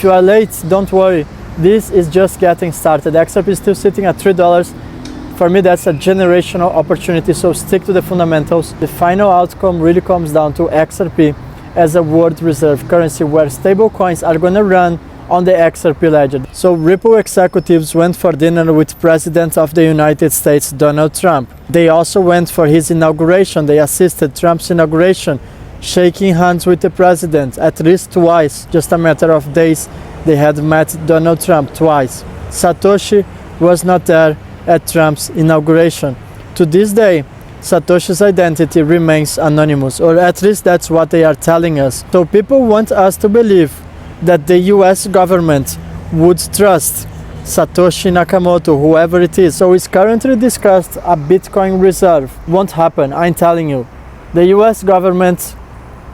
If you are late, don't worry. This is just getting started. XRP is still sitting at $3. For me, that's a generational opportunity, so stick to the fundamentals. The final outcome really comes down to XRP as a world reserve currency where stable coins are going to run on the XRP ledger. So Ripple executives went for dinner with President of the United States, Donald Trump. They also went for his inauguration. They assisted Trump's inauguration, shaking hands with the president at least twice. Just a matter of days, they had met Donald Trump twice. Satoshi was not there at Trump's inauguration. To this day, Satoshi's identity remains anonymous, or at least that's what they are telling us. So people want us to believe that the US government would trust Satoshi Nakamoto, whoever it is. So it's currently discussed a Bitcoin reserve. Won't happen, I'm telling you. The US government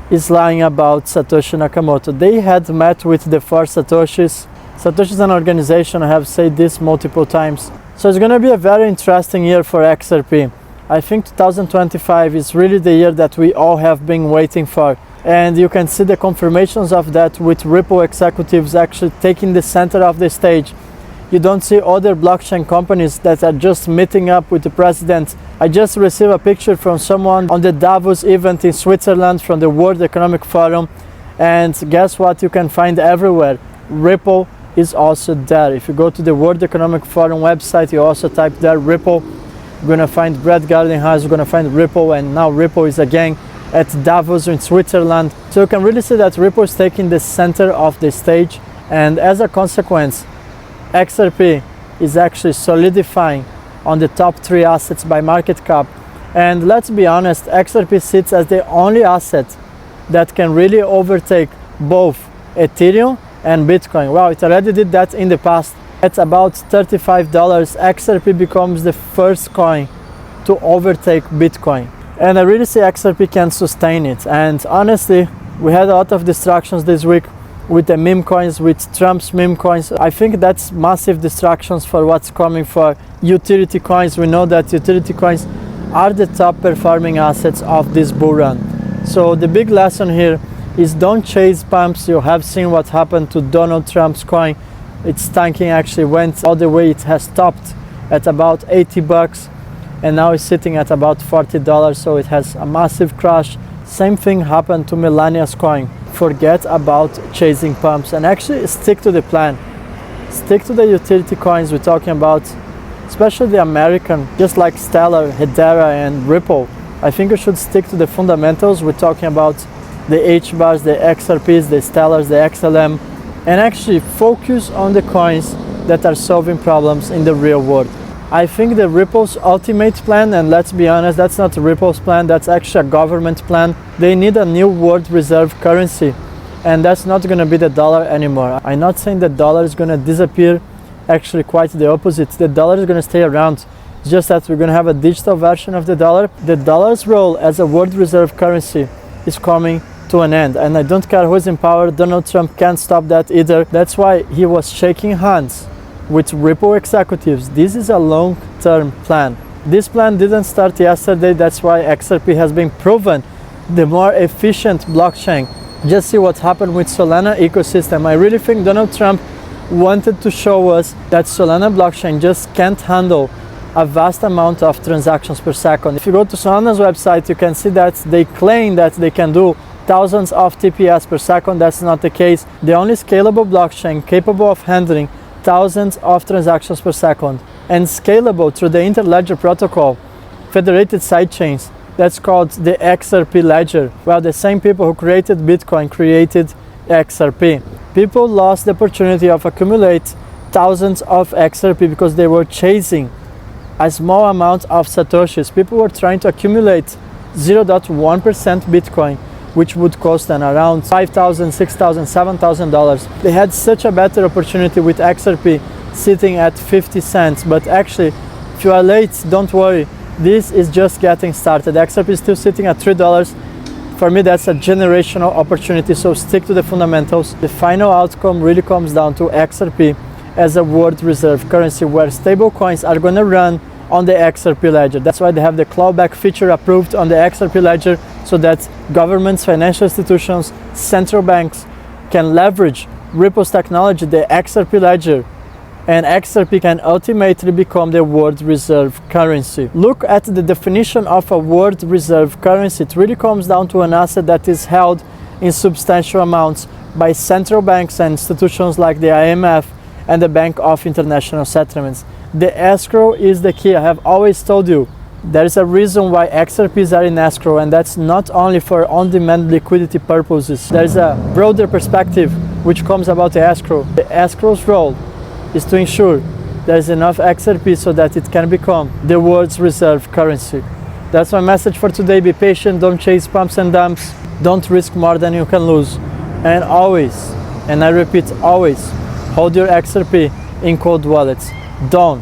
is lying about Satoshi Nakamoto. They had met with the four Satoshis. Satoshi is an organization, I have said this multiple times. So it's going to be a very interesting year for XRP. I think 2025 is really the year that we all have been waiting for. And you can see the confirmations of that with Ripple executives actually taking the center of the stage. You don't see other blockchain companies that are just meeting up with the president. I just received a picture from someone on the Davos event in Switzerland from the World Economic Forum. And guess what you can find everywhere? Ripple is also there. If you go to the World Economic Forum website, you also type there Ripple. You're going to find Brad Gardenhouse, you're going to find Ripple, and now Ripple is again at Davos in Switzerland. So you can really see that Ripple is taking the center of the stage, and as a consequence, XRP is actually solidifying on the top 3 assets by market cap. And let's be honest, XRP sits as the only asset that can really overtake both Ethereum and Bitcoin. Well, it already did that in the past. At about $35, XRP becomes the first coin to overtake Bitcoin. And I really see XRP can sustain it. And honestly, we had a lot of distractions this week with the meme coins, with Trump's meme coins. I think that's massive distractions for what's coming for utility coins. We know that utility coins are the top performing assets of this bull run. So the big lesson here is don't chase pumps. You have seen what happened to Donald Trump's coin. Its tanking actually went all the way. It has stopped at about 80 bucks and now it's sitting at about $40, so it has a massive crash. Same thing happened to Melania's coin. Forget about chasing pumps and actually stick to the plan. Stick to the utility coins we're talking about, especially the American, just like Stellar, Hedera and Ripple. I think we should stick to the fundamentals. We're talking about the H-bars, the XRPs, the Stellars, the XLM, and actually focus on the coins that are solving problems in the real world. I think the Ripple's ultimate plan, and let's be honest, that's not Ripple's plan, that's actually a government plan. They need a new world reserve currency, and that's not going to be the dollar anymore. I'm not saying the dollar is going to disappear, actually quite the opposite. The dollar is going to stay around. It's just that we're going to have a digital version of the dollar. The dollar's role as a world reserve currency is coming to an end, and I don't care who's in power. Donald Trump can't stop that either. That's why he was shaking hands with Ripple executives. This is a long-term plan. This plan didn't start yesterday. That's why XRP has been proven the more efficient blockchain. Just see what happened with Solana ecosystem. I really think Donald Trump wanted to show us that Solana blockchain just can't handle a vast amount of transactions per second. If you go to Solana's website, you can see that they claim that they can do thousands of TPS per second. That's not the case. The only scalable blockchain capable of handling thousands of transactions per second and scalable through the Interledger protocol, federated sidechains, that's called the XRP ledger. Well, the same people who created Bitcoin created XRP. People lost the opportunity of accumulate thousands of XRP because they were chasing a small amount of Satoshis. People were trying to accumulate 0.1% Bitcoin, which would cost them around $5,000, $6,000, $7,000. They had such a better opportunity with XRP sitting at 50 cents. But actually, if you are late, don't worry. This is just getting started. XRP is still sitting at $3. For me, that's a generational opportunity, so stick to the fundamentals. The final outcome really comes down to XRP as a world reserve currency where stable coins are going to run on the XRP ledger. That's why they have the clawback feature approved on the XRP ledger, so that governments, financial institutions, central banks can leverage Ripple's technology, the XRP ledger, and XRP can ultimately become the world reserve currency. Look at the definition of a world reserve currency. It really comes down to an asset that is held in substantial amounts by central banks and institutions like the IMF and the Bank of International Settlements. The escrow is the key. I have always told you, there is a reason why XRPs are in escrow, and that's not only for on-demand liquidity purposes. There is a broader perspective which comes about the escrow. The escrow's role is to ensure there is enough XRP so that it can become the world's reserve currency. That's my message for today. Be patient, don't chase pumps and dumps, don't risk more than you can lose, and always, and I repeat always, hold your XRP in cold wallets. Don't